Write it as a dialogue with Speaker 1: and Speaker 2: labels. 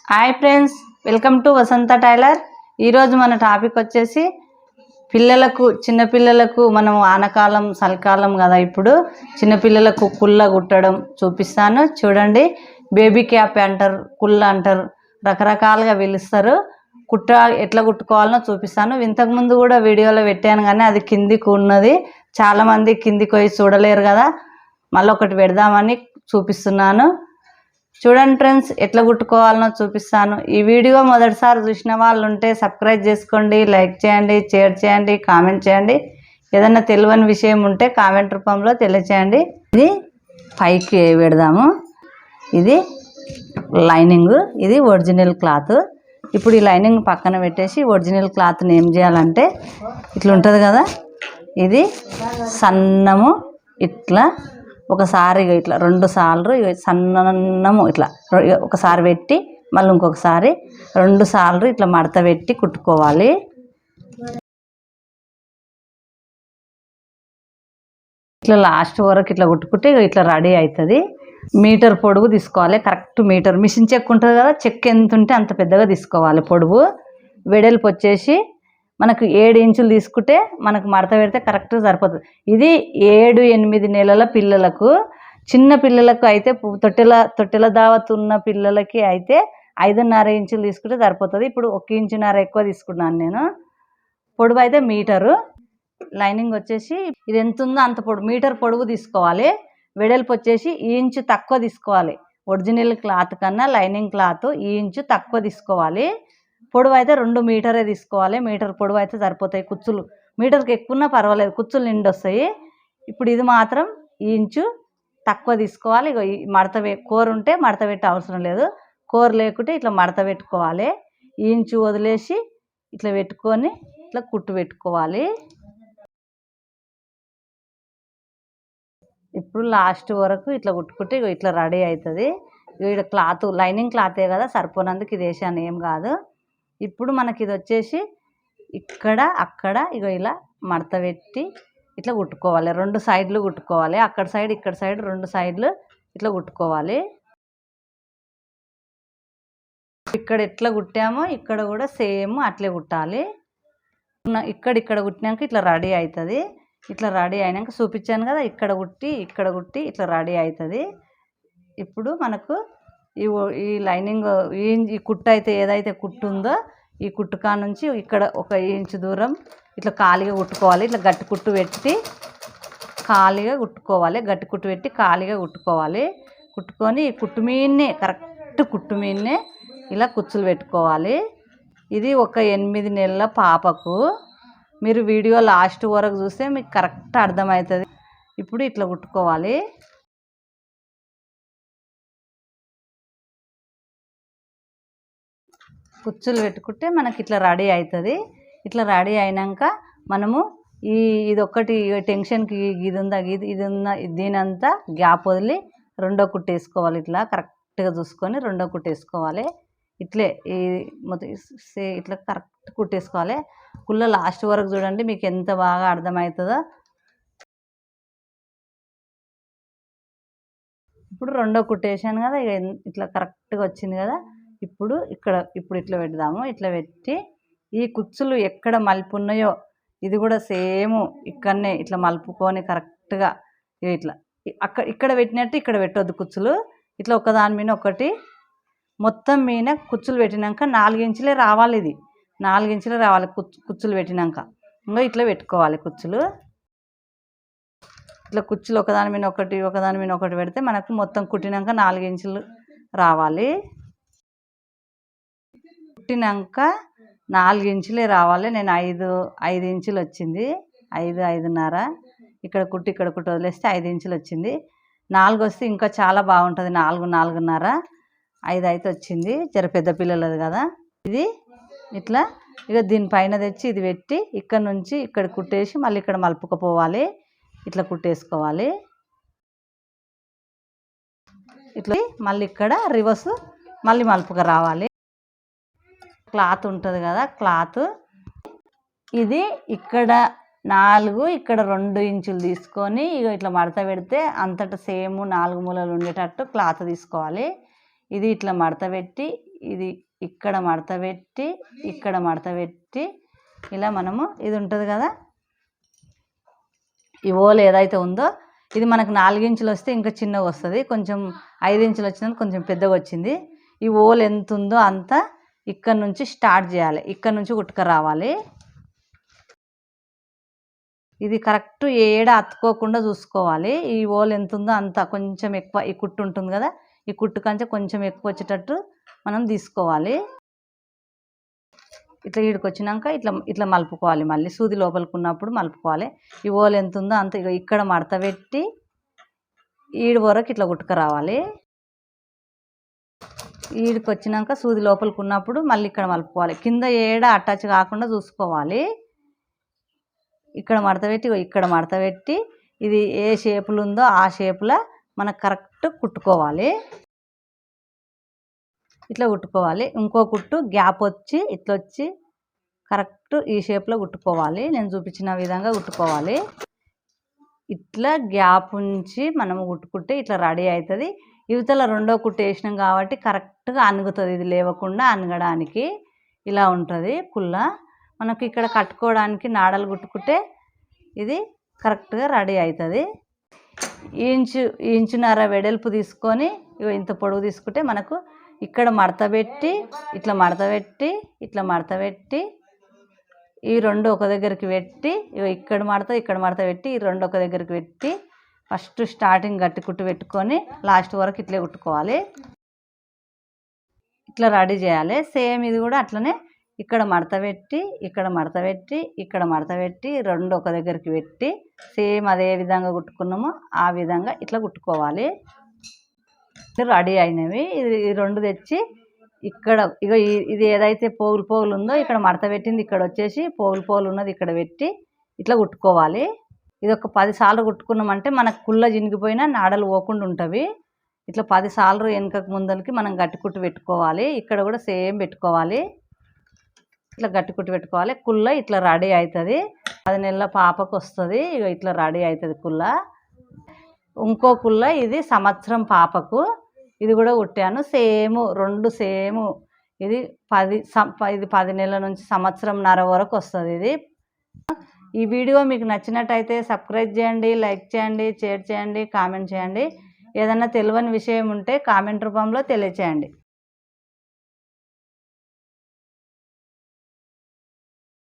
Speaker 1: Hi friends, welcome to Vasantha Tailor. ఈరోజు మన topic వచ్చేసి చిన్నపిల్లలకు మనం ఆనకాలం చలికాలం కదా, ఇప్పుడు చిన్నపిల్లలకు కుల్ల కుట్టడం చూపిస్తాను. చూడండి, బేబీ క్యాప్ అంటారు, కుల్ల అంటారు, రకరకాలుగా పిలుస్తారు. ఎట్లా కుట్టుకోవాలనో చూపిస్తాను. ఇంతకుముందు కూడా వీడియోలో పెట్టాను కానీ అది కిందికి ఉన్నది, చాలామంది కిందికి పోయి చూడలేరు కదా, మళ్ళీ ఒకటి పెడదామని చూపిస్తున్నాను. చూడండి ఫ్రెండ్స్, ఎట్లా కుట్టుకోవాలనో చూపిస్తాను. ఈ వీడియో మొదటిసారి చూసిన వాళ్ళు ఉంటే సబ్స్క్రైబ్ చేసుకోండి, లైక్ చేయండి, షేర్ చేయండి, కామెంట్ చేయండి. ఏదైనా తెలియని విషయం ఉంటే కామెంట్ రూపంలో తెలియచేయండి. ఇది పైకి పెడదాము. ఇది లైనింగ్, ఇది ఒరిజినల్ క్లాత్. ఇప్పుడు ఈ లైనింగ్ పక్కన పెట్టేసి ఒరిజినల్ క్లాత్ని ఏం చేయాలంటే, ఇట్లా ఉంటుంది కదా, ఇది సన్నము ఇట్లా ఒకసారి ఇట్లా 2 సార్లు సన్నము ఇట్లా ఒకసారి పెట్టి మళ్ళీ ఇంకొకసారి 2 సార్లు ఇట్లా మడత పెట్టి కుట్టుకోవాలి. ఇట్లా లాస్ట్ వరకు ఇట్లా కుట్టుకుంటే ఇట్లా రెడీ అవుతుంది. మీటర్ పొడుగు తీసుకోవాలి, కరెక్ట్ మీటర్. మిషన్ చెక్ ఉంటుంది కదా, చెక్ ఎంత ఉంటే అంత పెద్దగా తీసుకోవాలి పొడుగు. వెడల్పు వచ్చేసి మనకు 7 ఇంచులు తీసుకుంటే మనకు మడత పెడితే కరెక్ట్గా సరిపోతుంది. ఇది 7-8 నెలల పిల్లలకు. చిన్న పిల్లలకు అయితే తొట్టెల దావత్ ఉన్న పిల్లలకి అయితే 5.5 ఇంచులు తీసుకుంటే సరిపోతుంది. ఇప్పుడు 1.5 ఇంచు ఎక్కువ తీసుకున్నాను నేను. పొడుగు అయితే మీటరు. లైనింగ్ వచ్చేసి ఇది ఎంత ఉందో అంత మీటర్ పొడుగు తీసుకోవాలి. వెడల్పు వచ్చేసి ఈ ఇంచు తక్కువ తీసుకోవాలి. ఒరిజినల్ క్లాత్ కన్నా లైనింగ్ క్లాత్ ఈ ఇంచు తక్కువ తీసుకోవాలి. పొడవు అయితే 2 మీటరే తీసుకోవాలి. మీటర్ పొడవు అయితే సరిపోతాయి. కుచ్చులు మీటర్కి ఎక్కువన్నా పర్వాలేదు, కుచ్చులు నిండి వస్తాయి. ఇప్పుడు ఇది మాత్రం ఈ ఇంచు తక్కువ తీసుకోవాలి. ఇక మడత కూర ఉంటే మడత పెట్టే అవసరం లేదు, కూర లేకుంటే ఇట్లా మడత పెట్టుకోవాలి. ఈ ఇంచు వదిలేసి ఇట్లా పెట్టుకొని ఇట్లా కుట్టు పెట్టుకోవాలి. ఇప్పుడు లాస్ట్ వరకు ఇట్లా కుట్టుకుంటే ఇట్లా రెడీ అవుతుంది. ఇక్కడ క్లాత్ లైనింగ్ క్లాతే కదా, సరిపోనందుకు ఇది వేసాను, ఏం కాదు. ఇప్పుడు మనకి ఇది వచ్చేసి ఇక్కడ అక్కడ ఇలా మడత పెట్టి ఇట్లా కుట్టుకోవాలి. 2 సైడ్లు కుట్టుకోవాలి, అక్కడ సైడ్ ఇక్కడ సైడ్ 2 సైడ్లు ఇట్లా కుట్టుకోవాలి. ఇక్కడ ఎట్లా కుట్టామో ఇక్కడ కూడా సేమ్ అట్లే కుట్టాలి. ఇక్కడ కుట్టినాక ఇట్లా రెడీ అవుతుంది. ఇట్లా రెడీ అయినాక చూపించాను కదా, ఇక్కడ కుట్టి ఇట్లా రెడీ అవుతుంది. ఇప్పుడు మనకు ఈ లైనింగ్ ఈ కుట్టు అయితే ఏదైతే కుట్టు ఉందో ఈ కుట్టుకా నుంచి ఇక్కడ 1 ఇంచు దూరం ఇట్లా ఖాళీగా కుట్టుకోవాలి. ఇట్లా గట్టి కుట్టు పెట్టి ఖాళీగా కుట్టుకోవాలి. గట్టి కుట్టు పెట్టి ఖాళీగా కుట్టుకోవాలి. కుట్టుకొని ఈ కుట్టు మీదనే కరెక్ట్ కుట్టు మీదనే ఇలా కుచ్చులు పెట్టుకోవాలి. ఇది ఒక 8 నెలల పాపకు. మీరు వీడియో లాస్ట్ వరకు చూస్తే మీకు కరెక్ట్ అర్థమవుతుంది. ఇప్పుడు ఇట్లా కుట్టుకోవాలి. కుచ్చులు పెట్టుకుంటే మనకి ఇట్లా రెడీ అవుతుంది. ఇట్లా రెడీ అయినాక మనము ఇది ఒక్కటి టెన్షన్కి ఇది ఉందా దీనంతా గ్యాప్ వదిలి 2వ కుట్టు వేసుకోవాలి. ఇట్లా కరెక్ట్గా చూసుకొని 2వ కుట్టు వేసుకోవాలి. ఇట్లే ఈ మొత్తం ఇట్లా కరెక్ట్ కుట్టేసుకోవాలి. కుల్ల లాస్ట్ వరకు చూడండి, మీకు ఎంత బాగా అర్థమవుతుందో. ఇప్పుడు 2వ కుట్టు వేసాను కదా, ఇక ఇట్లా కరెక్ట్గా వచ్చింది కదా. ఇప్పుడు ఇట్లా పెడదాము. ఇట్లా పెట్టి ఈ కుచ్చులు ఎక్కడ మలుపు ఉన్నాయో ఇది కూడా సేమ్ ఇక్కడనే ఇట్లా మలుపుకొని కరెక్ట్గా ఇట్లా ఇక్కడ పెట్టినట్టు ఇక్కడ పెట్టొద్దు కుచ్చులు. ఇట్లా ఒకదాని మీద ఒకటి మొత్తం మీద కుచ్చులు పెట్టినాక 4 ఇంచులే రావాలి. ఇది 4 ఇంచులే రావాలి కుచ్చులు పెట్టినాక. ఇంకా ఇట్లా పెట్టుకోవాలి కుచ్చులు. ఇట్లా కుచ్చులు ఒకదాని మీద ఒకటి పెడితే మనకు మొత్తం కుట్టినాక 4 ఇంచులు రావాలి. కుట్టినాక 4 ఇంచులే రావాలి. నేను 5 ఇంచులు వచ్చింది, 5.5.5. ఇక్కడ కుట్టు వదిలేస్తే 5 ఇంచులు వచ్చింది. 4 వస్తే ఇంకా చాలా బాగుంటుంది. 4.5 అయితే వచ్చింది. జర పెద్ద పిల్లలది కదా ఇది. ఇట్లా ఇక దీనిపైన తెచ్చి ఇది పెట్టి ఇక్కడ నుంచి ఇక్కడ కుట్టేసి మళ్ళీ ఇక్కడ మలుపుకపోవాలి. ఇట్లా కుట్టేసుకోవాలి. ఇట్లా మళ్ళీ ఇక్కడ రివర్స్ మళ్ళీ మలుపుగా రావాలి. క్లాత్ ఉంటుంది కదా, క్లాత్ ఇది ఇక్కడ 4 ఇక్కడ 2 ఇంచులు తీసుకొని ఇక ఇట్లా మడత పెడితే అంతటా సేమ్ 4 మూలలు ఉండేటట్టు క్లాత్ తీసుకోవాలి. ఇది ఇట్లా మడత పెట్టి ఇది ఇక్కడ మడత పెట్టి ఇక్కడ మడత పెట్టి ఇలా మనము ఇది ఉంటుంది కదా, ఈ ఓలు ఏదైతే ఉందో ఇది మనకు 4 ఇంచులు వస్తే ఇంకా చిన్నగా వస్తుంది, కొంచెం 5 ఇంచులు వచ్చినందుకు కొంచెం పెద్దగా వచ్చింది. ఈ ఓలు ఎంత ఉందో అంత ఇక్కడ నుంచి స్టార్ట్ చేయాలి, ఇక్కడ నుంచి కుట్టుక రావాలి. ఇది కరెక్ట్ ఏడ అతుక్కోకుండా చూసుకోవాలి. ఈ ఓలు ఎంత ఉందో అంత కొంచెం ఎక్కువ, ఈ కుట్టు ఉంటుంది కదా, ఈ కుట్టు కంటే కొంచెం ఎక్కువ వచ్చేటట్టు మనం తీసుకోవాలి. ఇట్లా ఈడికి వచ్చినాక ఇట్లా ఇట్లా మలుపుకోవాలి, మళ్ళీ సూది లోపలికి ఉన్నప్పుడు మలుపుకోవాలి. ఈ ఓలు ఎంత ఉందో అంత ఇక్కడ మడత పెట్టి ఈడి వరకు ఇట్లా కుట్టుక రావాలి. ఈడికి వచ్చినాక సూది లోపలికి ఉన్నప్పుడు మళ్ళీ ఇక్కడ మలుపుకోవాలి, కింద ఏడ అటాచ్ కాకుండా చూసుకోవాలి. ఇక్కడ మడత పెట్టి ఇక్కడ మడత పెట్టి ఇది ఏ షేపులు ఉందో ఆ షేపులో మనకు కరెక్ట్ కుట్టుకోవాలి. ఇట్లా కుట్టుకోవాలి. ఇంకో కుట్టు గ్యాప్ వచ్చి ఇట్లా వచ్చి కరెక్ట్ ఈ షేప్లో కుట్టుకోవాలి. నేను చూపించిన విధంగా కుట్టుకోవాలి. ఇట్లా గ్యాప్ ఉంచి మనము కుట్టుకుంటే ఇట్లా రెడీ అవుతుంది. ఇవతల రెండో కుట్టు వేసినాం కాబట్టి కరెక్ట్గా అణుగుతుంది, ఇది లేవకుండా అణగడానికి ఇలా ఉంటుంది కుల్ల. మనకు ఇక్కడ కట్టుకోవడానికి నాడలు కుట్టుకుంటే ఇది కరెక్ట్గా రెడీ అవుతుంది. ఇంచున్నర వెడల్పు తీసుకొని ఇంత పొడవు తీసుకుంటే మనకు ఇక్కడ మడత పెట్టి ఇట్లా మడత పెట్టి ఇట్లా మడత పెట్టి ఈ రెండు ఒక దగ్గరికి పెట్టి ఇక్కడ మడత పెట్టి ఈ రెండు ఒక దగ్గరికి పెట్టి ఫస్ట్ స్టార్టింగ్ గట్టి కుట్టు పెట్టుకొని లాస్ట్ వరకు ఇట్లే కుట్టుకోవాలి. ఇట్లా రెడీ చేయాలి. సేమ్ ఇది కూడా అట్లనే ఇక్కడ మడత పెట్టి ఇక్కడ మడత పెట్టి ఇక్కడ మడత పెట్టి రెండు ఒక దగ్గరికి పెట్టి సేమ్ అదే విధంగా కుట్టుకున్నామో ఆ విధంగా ఇట్లా కుట్టుకోవాలి. రెడీ అయినవి ఇది రెండు తెచ్చి ఇక్కడ ఇది ఏదైతే పోగులు ఉందో ఇక్కడ మడత పెట్టింది ఇక్కడ వచ్చేసి పోగులు ఉన్నది ఇక్కడ పెట్టి ఇట్లా కుట్టుకోవాలి. ఇది ఒక 10 సార్లు కుట్టుకున్నామంటే మనకు కుల్ల జినిగిపోయినా నాడలు పోకుండా ఉంటవి. ఇట్లా 10 సార్లు వెనకకు ముందరికి మనం గట్టి కుట్టు పెట్టుకోవాలి. ఇక్కడ కూడా సేమ్ పెట్టుకోవాలి, ఇట్లా గట్టి కుట్టు పెట్టుకోవాలి. కుల్ల ఇట్లా రెడీ అవుతుంది. 10 నెలల పాపకు వస్తుంది. ఇట్లా రెడీ అవుతుంది కుల్ల. ఇంకో కుల్ల ఇది సంవత్సరం పాపకు, ఇది కూడా కుట్టాను. సేమ్ రెండు సేమ్. ఇది 10 నెలల నుంచి సంవత్సరంన్నర వరకు వస్తుంది ఇది. ఈ వీడియో మీకు నచ్చినట్టయితే సబ్స్క్రైబ్ చేయండి, లైక్ చేయండి, షేర్ చేయండి, కామెంట్ చేయండి. ఏదైనా తెలియని విషయం ఉంటే కామెంట్ రూపంలో తెలియచేయండి.